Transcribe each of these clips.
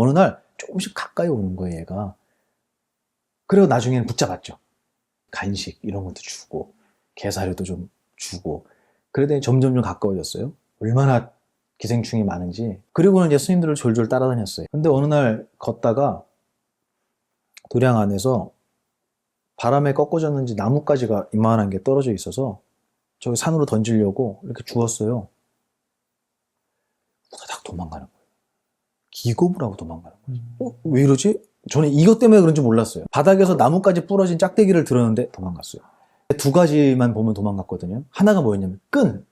어느 날 조금씩 가까이 오는 거예요, 얘가. 그리고 나중에는 붙잡았죠. 간식 이런 것도 주고 게사료도 좀 주고 그러더니 점점 가까워졌어요. 얼마나 기생충이 많은지. 그리고는 이제 스님들을 졸졸 따라다녔어요. 근데 어느 날 걷다가 도량 안에서 바람에 꺾어졌는지 나뭇가지가 이만한 게 떨어져 있어서 저기 산으로 던지려고 이렇게 주웠어요. 딱 도망가는 거예요. 기겁을 하고 도망가는 거예요. 왜 이러지? 저는 이것 때문에 그런지 몰랐어요. 바닥에서 나뭇가지 부러진 짝대기를 들었는데 도망갔어요. 두 가지만 보면 도망갔거든요. 하나가 뭐였냐면 끈.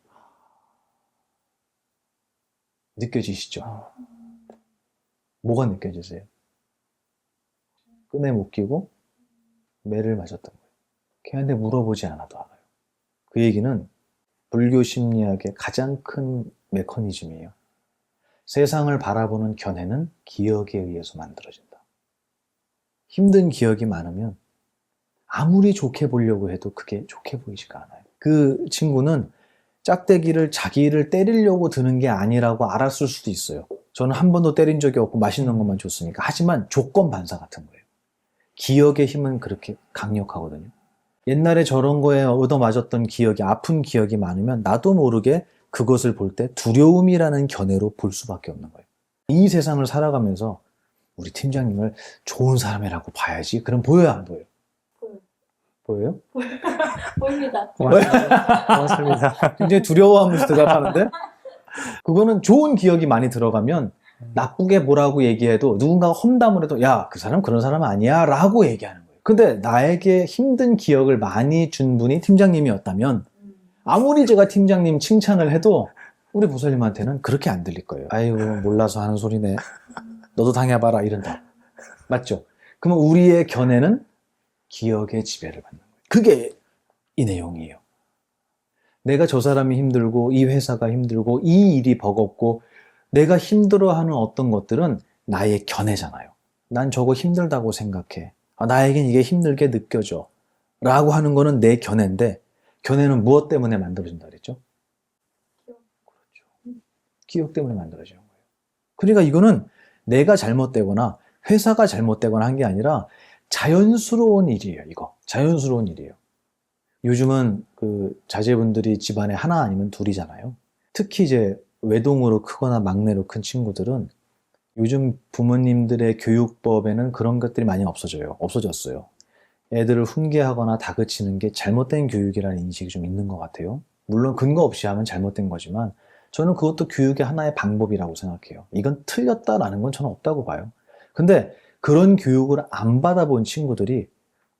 느껴지시죠? 뭐가 느껴지세요? 끈에 묶이고 매를 맞았던 거예요. 걔한테 물어보지 않아도 알아요. 그 얘기는 불교 심리학의 가장 큰 메커니즘이에요. 세상을 바라보는 견해는 기억에 의해서 만들어진다. 힘든 기억이 많으면 아무리 좋게 보려고 해도 그게 좋게 보이지가 않아요. 그 친구는 짝대기를 자기를 때리려고 드는 게 아니라고 알았을 수도 있어요. 저는 한 번도 때린 적이 없고 맛있는 것만 줬으니까. 하지만 조건 반사 같은 거예요. 기억의 힘은 그렇게 강력하거든요. 옛날에 저런 거에 얻어맞았던 기억이, 아픈 기억이 많으면 나도 모르게 그것을 볼 때 두려움이라는 견해로 볼 수밖에 없는 거예요. 이 세상을 살아가면서 우리 팀장님을 좋은 사람이라고 봐야지. 그럼 보여요, 안 보여요? 보여요? 보입니다. 고맙습니다. 굉장히 두려워하면서 대답하는데 그거는 좋은 기억이 많이 들어가면 나쁘게 뭐라고 얘기해도 누군가가 험담을 해도 야, 그 사람 그런 사람 아니야 라고 얘기하는 거예요. 근데 나에게 힘든 기억을 많이 준 분이 팀장님이었다면 아무리 제가 팀장님 칭찬을 해도 우리 보살님한테는 그렇게 안 들릴 거예요. 아이고 몰라서 하는 소리네. 너도 당해봐라 이런다. 맞죠? 그러면 우리의 견해는 기억의 지배를 받는 거예요. 그게 이 내용이에요. 내가 저 사람이 힘들고 이 회사가 힘들고 이 일이 버겁고 내가 힘들어하는 어떤 것들은 나의 견해잖아요. 난 저거 힘들다고 생각해. 나에겐 이게 힘들게 느껴져. 라고 하는 거는 내 견해인데 견해는 무엇 때문에 만들어진다 그랬죠? 그렇죠. 기억 때문에 만들어지는 거예요. 그러니까 이거는 내가 잘못되거나 회사가 잘못되거나 한 게 아니라 자연스러운 일이에요. 이거. 자연스러운 일이에요. 요즘은 그 자제분들이 집안에 하나 아니면 둘이잖아요. 특히 이제 외동으로 크거나 막내로 큰 친구들은 요즘 부모님들의 교육법에는 그런 것들이 많이 없어졌어요. 애들을 훈계하거나 다그치는 게 잘못된 교육이라는 인식이 좀 있는 것 같아요. 물론 근거 없이 하면 잘못된 거지만 저는 그것도 교육의 하나의 방법이라고 생각해요. 이건 틀렸다라는 건 저는 없다고 봐요. 근데 그런 교육을 안 받아본 친구들이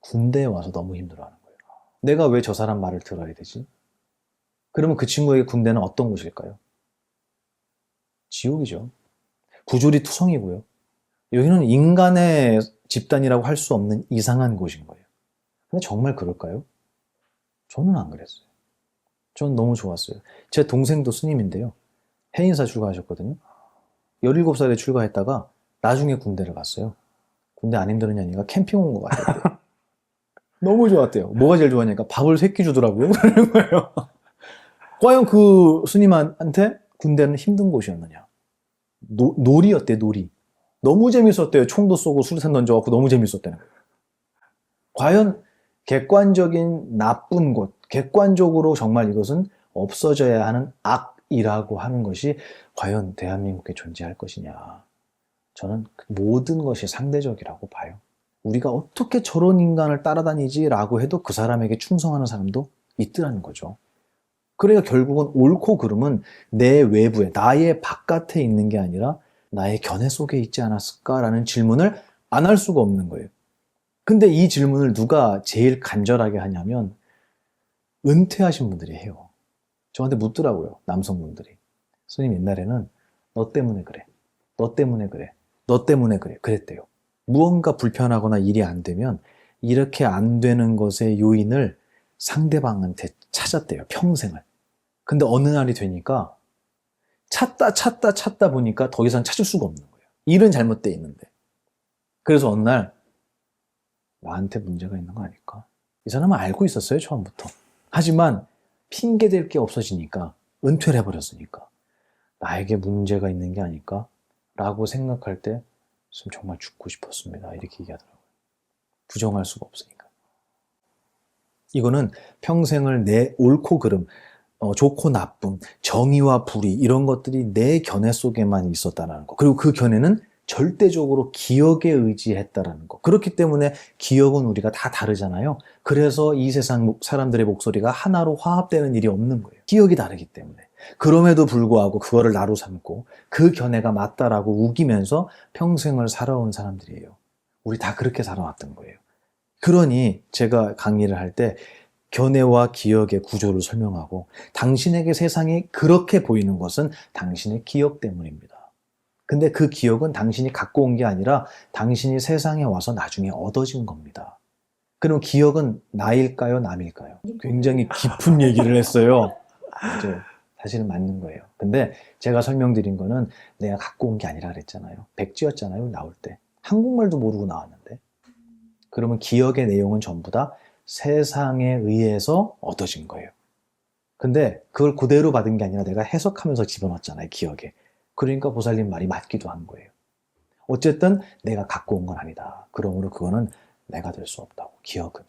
군대에 와서 너무 힘들어하는 거예요. 내가 왜 저 사람 말을 들어야 되지? 그러면 그 친구에게 군대는 어떤 곳일까요? 지옥이죠. 부조리 투성이고요. 여기는 인간의 집단이라고 할 수 없는 이상한 곳인 거예요. 근데 정말 그럴까요? 저는 안 그랬어요. 저는 너무 좋았어요. 제 동생도 스님인데요. 해인사 출가하셨거든요. 17살에 출가했다가 나중에 군대를 갔어요. 군대 안 힘들었냐니까 캠핑 온 것 같았대요. 너무 좋았대요. 뭐가 제일 좋았냐니까 밥을 3끼 주더라고요. 그러는 거예요. 과연 그 스님한테 군대는 힘든 곳이었느냐? 놀이였대, 놀이. 너무 재밌었대요. 총도 쏘고 수류탄 던져갖고 너무 재밌었대요. 과연 객관적인 나쁜 곳, 객관적으로 정말 이것은 없어져야 하는 악이라고 하는 것이 과연 대한민국에 존재할 것이냐. 저는 모든 것이 상대적이라고 봐요. 우리가 어떻게 저런 인간을 따라다니지라고 해도 그 사람에게 충성하는 사람도 있더라는 거죠. 그러니까 결국은 옳고 그름은 내 외부에, 나의 바깥에 있는 게 아니라 나의 견해 속에 있지 않았을까라는 질문을 안 할 수가 없는 거예요. 근데 이 질문을 누가 제일 간절하게 하냐면 은퇴하신 분들이 해요. 저한테 묻더라고요. 남성분들이. 스님 옛날에는 너 때문에 그래. 너 때문에 그래. 너 때문에 그래. 그랬대요. 무언가 불편하거나 일이 안 되면 이렇게 안 되는 것의 요인을 상대방한테 찾았대요. 평생을. 근데 어느 날이 되니까 찾다 보니까 더 이상 찾을 수가 없는 거예요. 일은 잘못돼 있는데. 그래서 어느 날 나한테 문제가 있는 거 아닐까? 이 사람은 알고 있었어요, 처음부터. 하지만 핑계댈 게 없어지니까, 은퇴를 해버렸으니까 나에게 문제가 있는 게 아닐까? 라고 생각할 때 선생님 정말 죽고 싶었습니다. 이렇게 얘기하더라고요. 부정할 수가 없으니까. 이거는 평생을 내 옳고 그름, 좋고 나쁨, 정의와 불의 이런 것들이 내 견해 속에만 있었다는 거. 그리고 그 견해는 절대적으로 기억에 의지했다라는 거. 그렇기 때문에 기억은 우리가 다 다르잖아요. 그래서 이 세상 사람들의 목소리가 하나로 화합되는 일이 없는 거예요. 기억이 다르기 때문에. 그럼에도 불구하고 그거를 나로 삼고 그 견해가 맞다라고 우기면서 평생을 살아온 사람들이에요. 우리 다 그렇게 살아왔던 거예요. 그러니 제가 강의를 할 때 견해와 기억의 구조를 설명하고 당신에게 세상이 그렇게 보이는 것은 당신의 기억 때문입니다. 근데 그 기억은 당신이 갖고 온 게 아니라 당신이 세상에 와서 나중에 얻어진 겁니다. 그럼 기억은 나일까요, 남일까요? 굉장히 깊은 얘기를 했어요. 맞아요. 사실은 맞는 거예요. 근데 제가 설명드린 거는 내가 갖고 온 게 아니라 그랬잖아요. 백지였잖아요, 나올 때. 한국말도 모르고 나왔는데. 그러면 기억의 내용은 전부 다 세상에 의해서 얻어진 거예요. 근데 그걸 그대로 받은 게 아니라 내가 해석하면서 집어넣었잖아요, 기억에. 그러니까 보살님 말이 맞기도 한 거예요. 어쨌든 내가 갖고 온 건 아니다. 그러므로 그거는 내가 될 수 없다고, 기억은.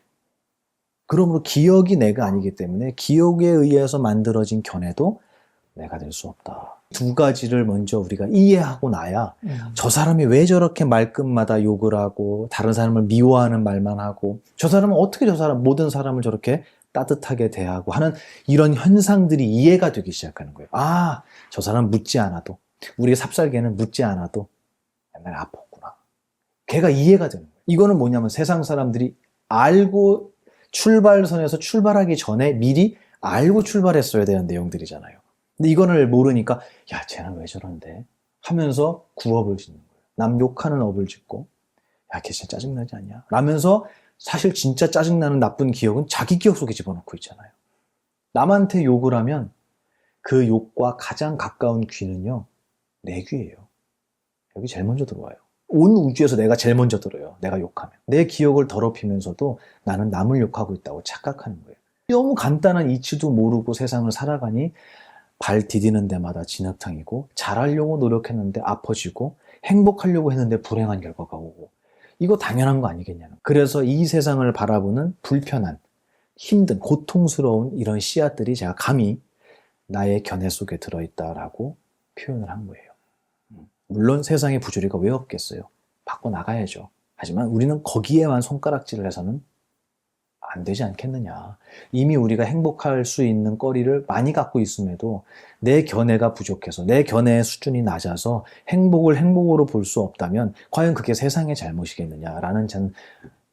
그러므로 기억이 내가 아니기 때문에 기억에 의해서 만들어진 견해도 내가 될 수 없다. 두 가지를 먼저 우리가 이해하고 나야 저 사람이 왜 저렇게 말끝마다 욕을 하고 다른 사람을 미워하는 말만 하고 저 사람은 어떻게 저 사람 모든 사람을 저렇게 따뜻하게 대하고 하는 이런 현상들이 이해가 되기 시작하는 거예요. 아, 저 사람 묻지 않아도 우리 삽살개는 묻지 않아도 옛날에 아팠구나. 걔가 이해가 되는 거예요. 이거는 뭐냐면 세상 사람들이 알고 출발선에서 출발하기 전에 미리 알고 출발했어야 되는 내용들이잖아요. 근데 이거를 모르니까 야, 쟤는 왜 저런데? 하면서 구업을 짓는 거예요. 남 욕하는 업을 짓고 야, 걔 진짜 짜증나지 않냐? 라면서 사실 진짜 짜증나는 나쁜 기억은 자기 기억 속에 집어넣고 있잖아요. 남한테 욕을 하면 그 욕과 가장 가까운 귀는요, 내 귀예요. 여기 제일 먼저 들어와요. 온 우주에서 내가 제일 먼저 들어요. 내가 욕하면. 내 기억을 더럽히면서도 나는 남을 욕하고 있다고 착각하는 거예요. 너무 간단한 이치도 모르고 세상을 살아가니 발 디디는 데마다 진흙탕이고 잘하려고 노력했는데 아파지고 행복하려고 했는데 불행한 결과가 오고 이거 당연한 거 아니겠냐는. 그래서 이 세상을 바라보는 불편한, 힘든, 고통스러운 이런 씨앗들이 제가 감히 나의 견해 속에 들어있다라고 표현을 한 거예요. 물론 세상에 부조리가 왜 없겠어요? 바꿔나가야죠. 하지만 우리는 거기에만 손가락질을 해서는 안 되지 않겠느냐. 이미 우리가 행복할 수 있는 거리를 많이 갖고 있음에도 내 견해가 부족해서 내 견해의 수준이 낮아서 행복을 행복으로 볼 수 없다면 과연 그게 세상의 잘못이겠느냐라는 전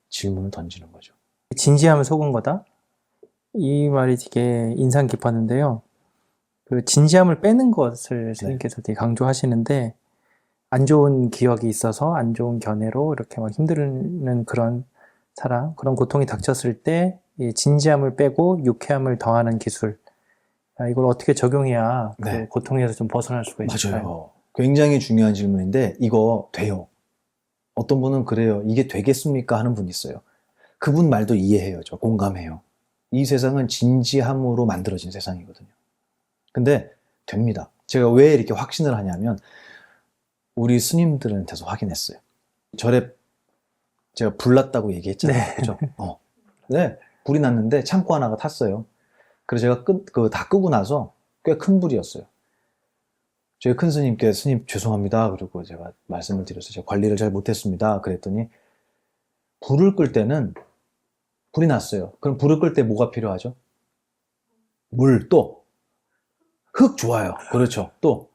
질문을 던지는 거죠. 진지하면 속은 거다? 이 말이 되게 인상 깊었는데요. 그 진지함을 빼는 것을 선생님께서 되게 강조하시는데 안 좋은 기억이 있어서 안 좋은 견해로 이렇게 막 힘드는 그런 사람, 그런 고통이 닥쳤을 때 이 진지함을 빼고 유쾌함을 더하는 기술, 이걸 어떻게 적용해야 그 네. 고통에서 좀 벗어날 수가 있을까요? 맞아요. 굉장히 중요한 질문인데 이거 돼요. 어떤 분은 그래요. 이게 되겠습니까? 하는 분이 있어요. 그분 말도 이해해요. 저 공감해요. 이 세상은 진지함으로 만들어진 세상이거든요. 근데 됩니다. 제가 왜 이렇게 확신을 하냐면 우리 스님들한테서 확인했어요. 절에 제가 불 났다고 얘기했잖아요. 네. 그죠? 네. 불이 났는데 창고 하나가 탔어요. 그래서 제가 다 끄고 나서 꽤 큰 불이었어요. 저희 큰 스님께 스님 죄송합니다. 그리고 제가 말씀을 드렸어요. 제가 관리를 잘 못했습니다. 그랬더니 불을 끌 때는 불이 났어요. 그럼 불을 끌 때 뭐가 필요하죠? 물, 또 흙 좋아요. 그렇죠. 또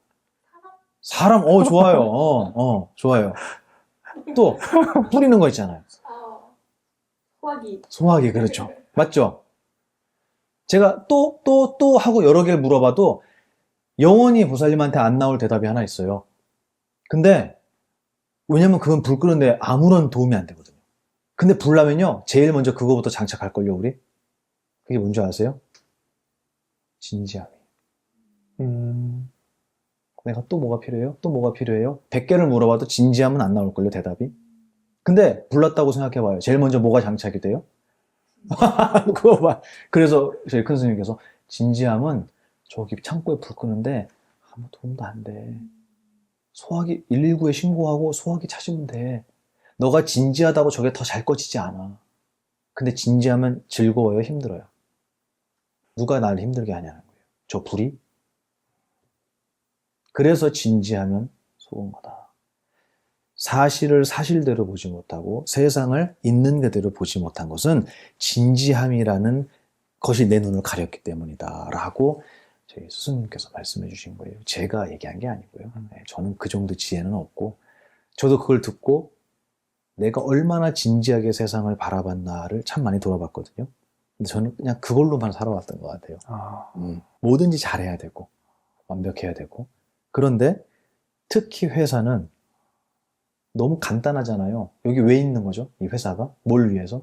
사람, 좋아요. 좋아요. 또 뿌리는 거 있잖아요. 소화기. 소화기, 그렇죠. 맞죠? 제가 또 하고 여러 개를 물어봐도 영원히 보살님한테 안 나올 대답이 하나 있어요. 근데 왜냐면 그건 불 끄는데 아무런 도움이 안 되거든요. 근데 불 나면요, 제일 먼저 그거부터 장착할걸요, 우리? 그게 뭔지 아세요? 진지함이. 내가 또 뭐가 필요해요? 또 뭐가 필요해요? 100개를 물어봐도 진지함은 안 나올걸요, 대답이? 근데 불났다고 생각해봐요. 제일 먼저 뭐가 장착이 돼요? 그거 봐. 그래서 저희 큰 스님께서 진지함은 저기 창고에 불 끄는데 아무 도움도 안 돼. 소화기 119에 신고하고 소화기 찾으면 돼. 너가 진지하다고 저게 더 잘 꺼지지 않아. 근데 진지하면 즐거워요, 힘들어요? 누가 나를 힘들게 하냐는 거예요. 저 불이? 그래서 진지하면 속은 거다. 사실을 사실대로 보지 못하고 세상을 있는 그대로 보지 못한 것은 진지함이라는 것이 내 눈을 가렸기 때문이다 라고 저희 스승님께서 말씀해 주신 거예요. 제가 얘기한 게 아니고요. 네, 저는 그 정도 지혜는 없고 저도 그걸 듣고 내가 얼마나 진지하게 세상을 바라봤나를 참 많이 돌아봤거든요. 근데 저는 그냥 그걸로만 살아왔던 것 같아요. 뭐든지 잘해야 되고 완벽해야 되고 그런데 특히 회사는 너무 간단하잖아요. 여기 왜 있는 거죠? 이 회사가? 뭘 위해서?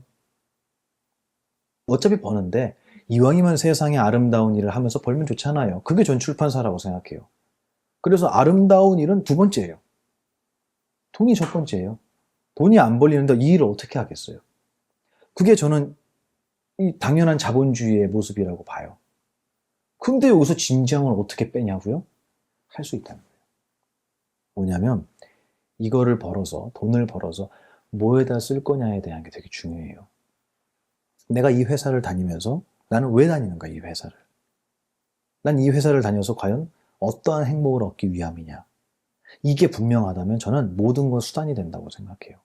어차피 버는데 이왕이면 세상에 아름다운 일을 하면서 벌면 좋잖아요. 그게 전 출판사라고 생각해요. 그래서 아름다운 일은 두 번째예요. 돈이 첫 번째예요. 돈이 안 벌리는데 이 일을 어떻게 하겠어요? 그게 저는 이 당연한 자본주의의 모습이라고 봐요. 근데 여기서 진지함을 어떻게 빼냐고요? 할 수 있다는 거예요. 뭐냐면 이거를 벌어서 돈을 벌어서 뭐에다 쓸 거냐에 대한 게 되게 중요해요. 내가 이 회사를 다니면서 나는 왜 다니는가 이 회사를. 난 이 회사를 다녀서 과연 어떠한 행복을 얻기 위함이냐. 이게 분명하다면 저는 모든 건 수단이 된다고 생각해요.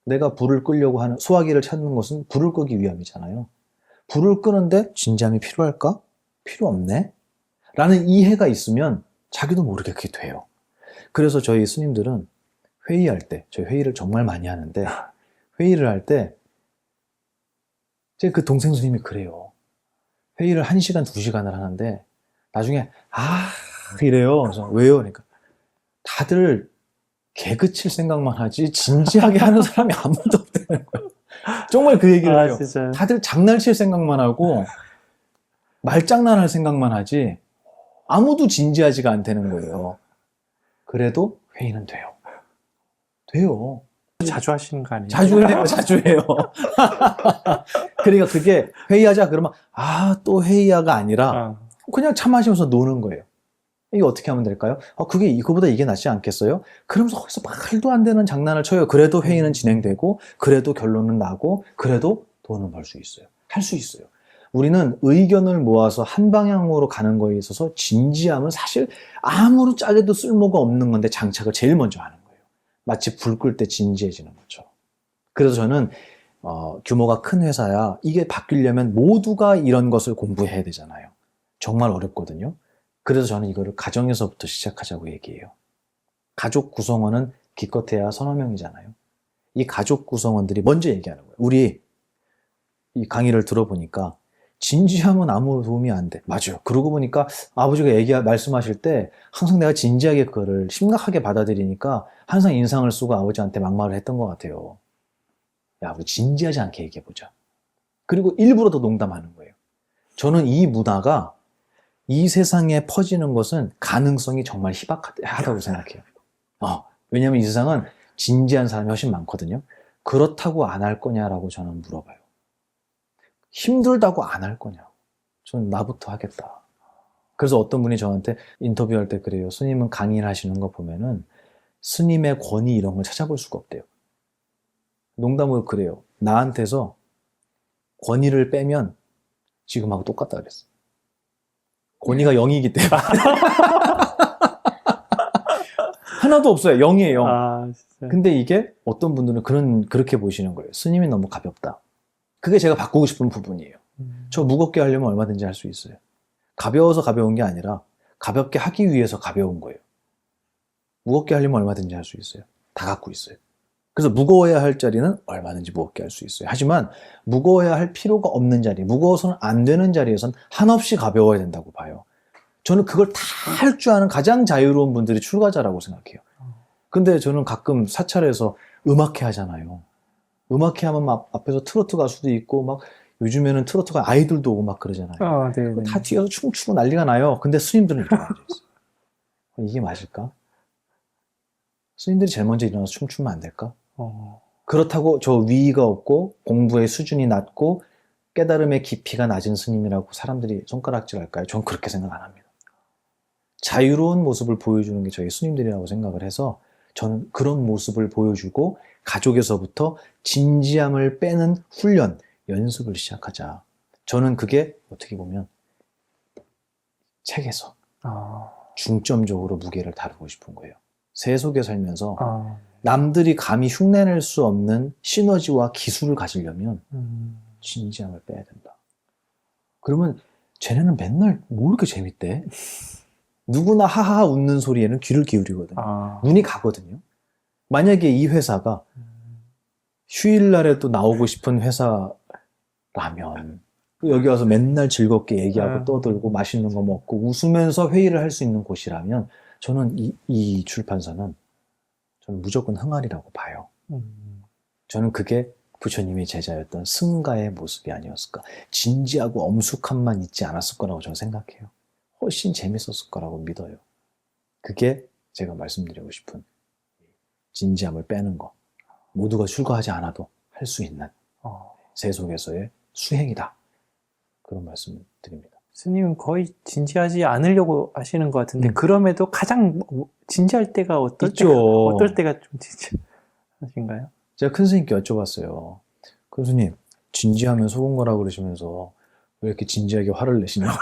내가 불을 끄려고 하는 소화기를 찾는 것은 불을 끄기 위함이잖아요. 불을 끄는데 진지함이 필요할까? 필요 없네? 라는 이해가 있으면 자기도 모르게 그게 돼요. 그래서 저희 스님들은 회의할 때, 저희 회의를 정말 많이 하는데 회의를 할 때 제 그 동생 스님이 그래요. 회의를 1시간, 2시간을 하는데 나중에 이래요. 그래서 왜요? 그러니까 다들 개그 칠 생각만 하지 진지하게 하는 사람이 아무도 없다는 거예요. 정말 그 얘기를 해요. 진짜요? 다들 장난칠 생각만 하고 말장난할 생각만 하지 아무도 진지하지가 않다는 거예요. 그래도 회의는 돼요. 돼요. 자주 하시는 거 아니에요? 자주 해요, 자주 해요. 그러니까 그게 회의하자 그러면 또 회의하가 아니라 그냥 차 마시면서 노는 거예요. 이게 어떻게 하면 될까요? 그게 이거보다 이게 낫지 않겠어요? 그러면서 거기서 말도 안 되는 장난을 쳐요. 그래도 회의는 진행되고, 그래도 결론은 나고, 그래도 돈은 벌 수 있어요. 할 수 있어요. 우리는 의견을 모아서 한 방향으로 가는 거에 있어서 진지함은 사실 아무리 짜게도 쓸모가 없는 건데 장착을 제일 먼저 하는 거예요. 마치 불 끌 때 진지해지는 거죠. 그래서 저는 규모가 큰 회사야 이게 바뀌려면 모두가 이런 것을 공부해야 되잖아요. 정말 어렵거든요. 그래서 저는 이거를 가정에서부터 시작하자고 얘기해요. 가족 구성원은 기껏해야 3~4명이잖아요. 이 가족 구성원들이 먼저 얘기하는 거예요. 우리 이 강의를 들어보니까 진지함은 아무 도움이 안 돼. 맞아요. 그러고 보니까 아버지가 말씀하실 때 항상 내가 진지하게 그거를 심각하게 받아들이니까 항상 인상을 쓰고 아버지한테 막말을 했던 것 같아요. 야, 우리 진지하지 않게 얘기해보자. 그리고 일부러 더 농담하는 거예요. 저는 이 문화가 이 세상에 퍼지는 것은 가능성이 정말 희박하다고 생각해요. 왜냐하면 이 세상은 진지한 사람이 훨씬 많거든요. 그렇다고 안 할 거냐라고 저는 물어봐요. 힘들다고 안 할 거냐고. 저는 나부터 하겠다. 그래서 어떤 분이 저한테 인터뷰할 때 그래요. 스님은 강의를 하시는 거 보면은 스님의 권위 이런 걸 찾아볼 수가 없대요. 농담으로 그래요. 나한테서 권위를 빼면 지금하고 똑같다 그랬어. 권위가 0이기 때문에. 하나도 없어요. 0이에요. 진짜. 근데 이게 어떤 분들은 그렇게 보시는 거예요. 스님이 너무 가볍다. 그게 제가 바꾸고 싶은 부분이에요. 저 무겁게 하려면 얼마든지 할 수 있어요. 가벼워서 가벼운 게 아니라 가볍게 하기 위해서 가벼운 거예요. 무겁게 하려면 얼마든지 할 수 있어요. 다 갖고 있어요. 그래서 무거워야 할 자리는 얼마든지 무겁게 할 수 있어요. 하지만 무거워야 할 필요가 없는 자리, 무거워서는 안 되는 자리에선 한없이 가벼워야 된다고 봐요. 저는 그걸 다 할 줄 아는 가장 자유로운 분들이 출가자라고 생각해요. 근데 저는 가끔 사찰에서 음악회 하잖아요. 음악회 하면 막 앞에서 트로트 가수도 있고 막 요즘에는 트로트가 아이돌도 오고 막 그러잖아요. 네네. 다 뒤에서 춤추고 난리가 나요. 근데 스님들은 이렇게 앉아있어요. 이게 맞을까? 스님들이 제일 먼저 일어나서 춤추면 안 될까? 그렇다고 저 위의가 없고 공부의 수준이 낮고 깨달음의 깊이가 낮은 스님이라고 사람들이 손가락질할까요? 전 그렇게 생각 안 합니다. 자유로운 모습을 보여주는 게 저희 스님들이라고 생각을 해서 저는 그런 모습을 보여주고 가족에서부터 진지함을 빼는 훈련, 연습을 시작하자. 저는 그게 어떻게 보면 책에서 아, 중점적으로 무게를 다루고 싶은 거예요. 세속에 살면서 아, 남들이 감히 흉내낼 수 없는 시너지와 기술을 가지려면 진지함을 빼야 된다. 그러면 쟤네는 맨날 뭐 이렇게 재밌대? 누구나 하하하 웃는 소리에는 귀를 기울이거든요. 아, 눈이 가거든요. 만약에 이 회사가 휴일날에도 나오고 싶은 회사라면 여기 와서 맨날 즐겁게 얘기하고 떠들고 맛있는 거 먹고 웃으면서 회의를 할 수 있는 곳이라면 저는 이 출판사는 저는 무조건 흥하리라고 봐요. 저는 그게 부처님의 제자였던 승가의 모습이 아니었을까. 진지하고 엄숙함만 있지 않았을 거라고 저는 생각해요. 훨씬 재밌었을 거라고 믿어요. 그게 제가 말씀드리고 싶은 진지함을 빼는 거. 모두가 출가하지 않아도 할 수 있는 세속에서의 수행이다. 그런 말씀을 드립니다. 스님은 거의 진지하지 않으려고 하시는 것 같은데, 음. 그럼에도 가장 진지할 때가 있죠. 어떨 때가 좀 진지하신가요? 제가 큰 스님께 여쭤봤어요. 큰 스님, 진지하면 속은 거라고 그러시면서 왜 이렇게 진지하게 화를 내시냐고.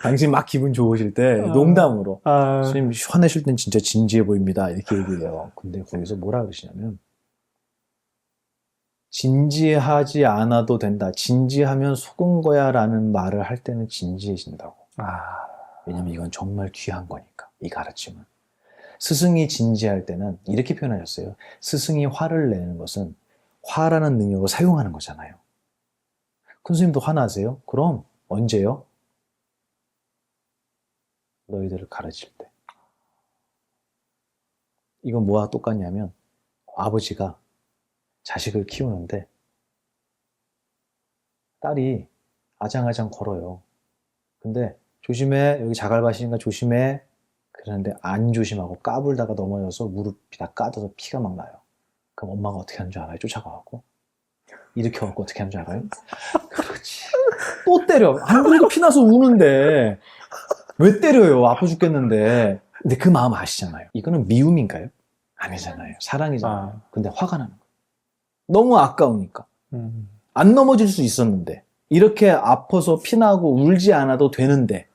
당신 막 기분 좋으실 때 농담으로 스님 화내실 땐 진짜 진지해 보입니다. 이렇게 얘기해요. 근데 거기서 뭐라 그러시냐면 진지하지 않아도 된다. 진지하면 속은 거야 라는 말을 할 때는 진지해진다고. 왜냐면 이건 정말 귀한 거니까. 이 가르침은. 스승이 진지할 때는 이렇게 표현하셨어요. 스승이 화를 내는 것은 화라는 능력을 사용하는 거잖아요. 큰 스님도 화나세요? 그럼 언제요? 너희들을 가르칠 때. 이건 뭐와 똑같냐면 아버지가 자식을 키우는데 딸이 아장아장 걸어요. 근데 조심해, 여기 자갈밭이니까 조심해. 그러는데 안 조심하고 까불다가 넘어져서 무릎이 다 까져서 피가 막 나요. 그럼 엄마가 어떻게 하는 줄 알아요? 쫓아가갖고 일으켜갖고 어떻게 하는 줄 알아요? 그렇지. 또 때려. 안 그래도 피나서 우는데 왜 때려요? 아파 죽겠는데. 근데 그 마음 아시잖아요. 이거는 미움인가요? 아니잖아요. 사랑이잖아요. 근데 화가 나는 거예요. 너무 아까우니까. 안 넘어질 수 있었는데. 이렇게 아파서 피나고 울지 않아도 되는데.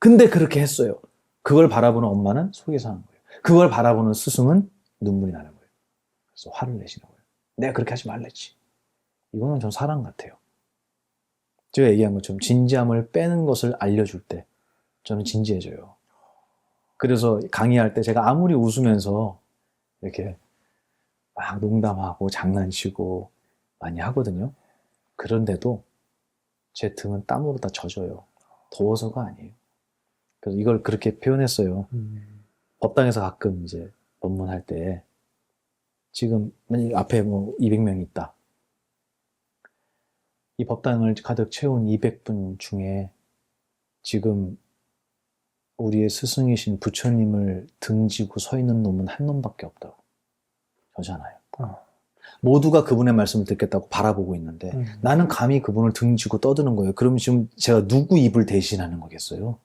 근데 그렇게 했어요. 그걸 바라보는 엄마는 속이 상한 거예요. 그걸 바라보는 스승은 눈물이 나는 거예요. 그래서 화를 내시는 거예요. 내가 그렇게 하지 말랬지. 이거는 전 사랑 같아요. 제가 얘기한 것처럼 진지함을 빼는 것을 알려줄 때 저는 진지해져요. 그래서 강의할 때 제가 아무리 웃으면서 이렇게 막 농담하고 장난치고 많이 하거든요. 그런데도 제 등은 땀으로 다 젖어요. 더워서가 아니에요. 그래서 이걸 그렇게 표현했어요. 법당에서 가끔 이제 법문할 때 지금 앞에 뭐 200명이 있다. 이 법당을 가득 채운 200분 중에 지금 우리의 스승이신 부처님을 등지고 서 있는 놈은 한 놈밖에 없다고. 저잖아요. 모두가 그분의 말씀을 듣겠다고 바라보고 있는데 나는 감히 그분을 등지고 떠드는 거예요. 그럼 지금 제가 누구 입을 대신하는 거겠어요?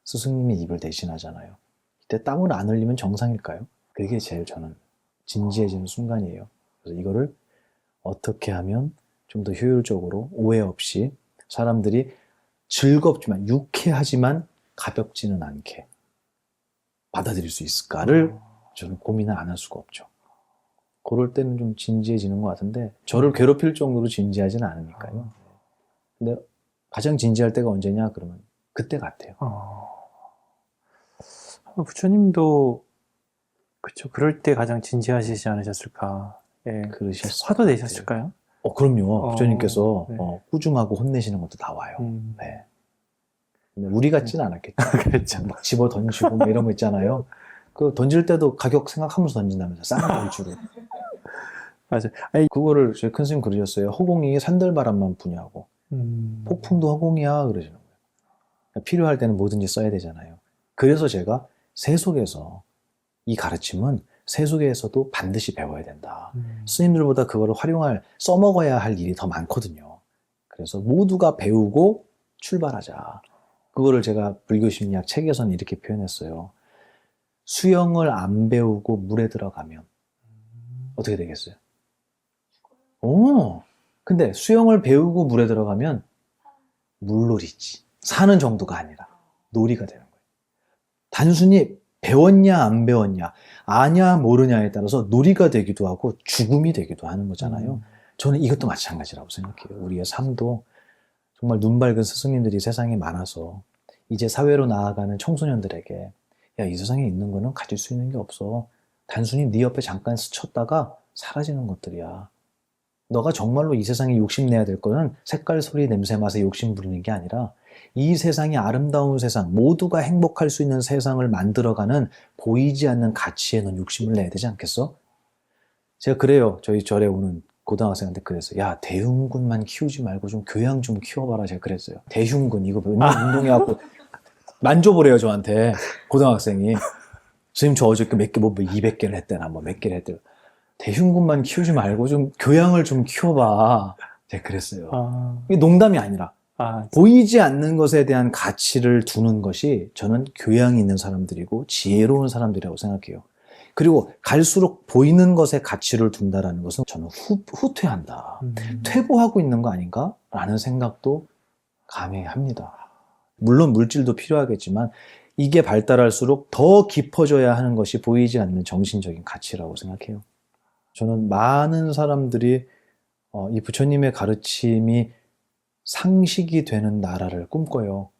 스승님의 입을 대신하잖아요. 이때 땀을 안 흘리면 정상일까요? 그게 제일 저는 진지해지는 순간이에요. 그래서 이거를 어떻게 하면 좀 더 효율적으로 오해 없이 사람들이 즐겁지만 유쾌하지만 가볍지는 않게 받아들일 수 있을까를 저는 고민을 안 할 수가 없죠. 그럴 때는 좀 진지해지는 것 같은데 저를 괴롭힐 정도로 진지하지는 않으니까요. 근데 가장 진지할 때가 언제냐 그러면 그때 같아요. 부처님도 그쵸, 그럴 때 가장 진지하시지 않으셨을까. 예. 그러셨어요. 화도 내셨을까요? 그럼요. 부처님께서 네. 꾸중하고 혼내시는 것도 나와요. 네. 근데 우리 같지는 않았겠죠. 그렇죠. 막 집어 던지고 뭐 이런 거 있잖아요. 그 던질 때도 가격 생각하면서 던진다면서 싼 돌주로. 맞아요. 아니, 그거를 저희 큰 스님 그러셨어요. 허공이 산들바람만 부냐고. 폭풍도 허공이야 그러시는 거예요. 필요할 때는 뭐든지 써야 되잖아요. 그래서 제가 세속에서 이 가르침은 세속에서도 반드시 배워야 된다. 스님들보다 그거를 써먹어야 할 일이 더 많거든요. 그래서 모두가 배우고 출발하자. 그거를 제가 불교심리학 책에서는 이렇게 표현했어요. 수영을 안 배우고 물에 들어가면 어떻게 되겠어요? 오, 근데 수영을 배우고 물에 들어가면 물놀이지. 사는 정도가 아니라 놀이가 되는 거예요. 단순히 배웠냐 안 배웠냐, 아냐 모르냐에 따라서 놀이가 되기도 하고 죽음이 되기도 하는 거잖아요. 저는 이것도 마찬가지라고 생각해요. 우리의 삶도 정말 눈 밝은 스승님들이 세상에 많아서 이제 사회로 나아가는 청소년들에게 야, 이 세상에 있는 거는 가질 수 있는 게 없어. 단순히 네 옆에 잠깐 스쳤다가 사라지는 것들이야. 너가 정말로 이 세상에 욕심내야 될 거는 색깔, 소리, 냄새, 맛에 욕심 부리는 게 아니라 이 세상이 아름다운 세상, 모두가 행복할 수 있는 세상을 만들어가는 보이지 않는 가치에 넌 욕심을 내야 되지 않겠어? 제가 그래요. 저희 절에 오는 고등학생한테 그랬어요. 야, 대흉군만 키우지 말고 좀 교양 좀 키워봐라. 제가 그랬어요. 대흉군 이거 맨날 운동해갖고 만져보래요 저한테 고등학생이. 선생님 저 어저께 몇 개 뭐 200개를 했대나 뭐 몇 개를 했대요. 대흉군만 키우지 말고 좀 교양을 좀 키워봐. 제가 그랬어요. 이게 농담이 아니라 보이지 않는 것에 대한 가치를 두는 것이 저는 교양이 있는 사람들이고 지혜로운 사람들이라고 생각해요. 그리고 갈수록 보이는 것에 가치를 둔다라는 것은 저는 후퇴한다. 퇴보하고 있는 거 아닌가? 라는 생각도 감히 합니다. 물론 물질도 필요하겠지만 이게 발달할수록 더 깊어져야 하는 것이 보이지 않는 정신적인 가치라고 생각해요. 저는 많은 사람들이 이 부처님의 가르침이 상식이 되는 나라를 꿈꿔요.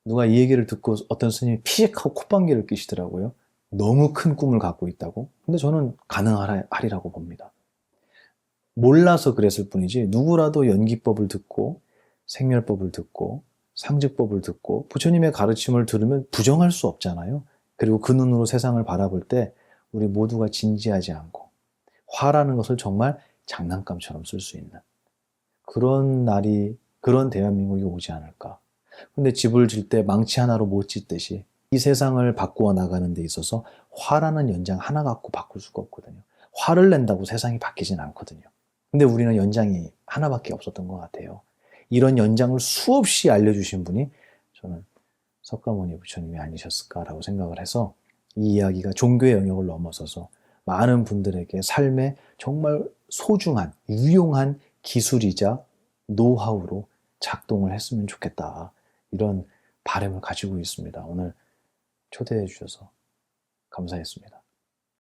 누가 이 얘기를 듣고 어떤 스님이 피식하고 콧방귀를 뀌시더라고요. 너무 큰 꿈을 갖고 있다고. 근데 저는 가능하리라고 봅니다. 몰라서 그랬을 뿐이지 누구라도 연기법을 듣고 생멸법을 듣고 상직법을 듣고 부처님의 가르침을 들으면 부정할 수 없잖아요. 그리고 그 눈으로 세상을 바라볼 때 우리 모두가 진지하지 않고 화라는 것을 정말 장난감처럼 쓸 수 있는 그런 날이, 그런 대한민국이 오지 않을까. 근데 집을 질 때 망치 하나로 못 짓듯이 이 세상을 바꾸어 나가는 데 있어서 화라는 연장 하나 갖고 바꿀 수가 없거든요. 화를 낸다고 세상이 바뀌진 않거든요. 근데 우리는 연장이 하나밖에 없었던 것 같아요. 이런 연장을 수없이 알려주신 분이 저는 석가모니 부처님이 아니셨을까라고 생각을 해서 이 이야기가 종교의 영역을 넘어서서 많은 분들에게 삶에 정말 소중한, 유용한 기술이자 노하우로 작동을 했으면 좋겠다. 이런 바람을 가지고 있습니다. 오늘 초대해 주셔서 감사했습니다.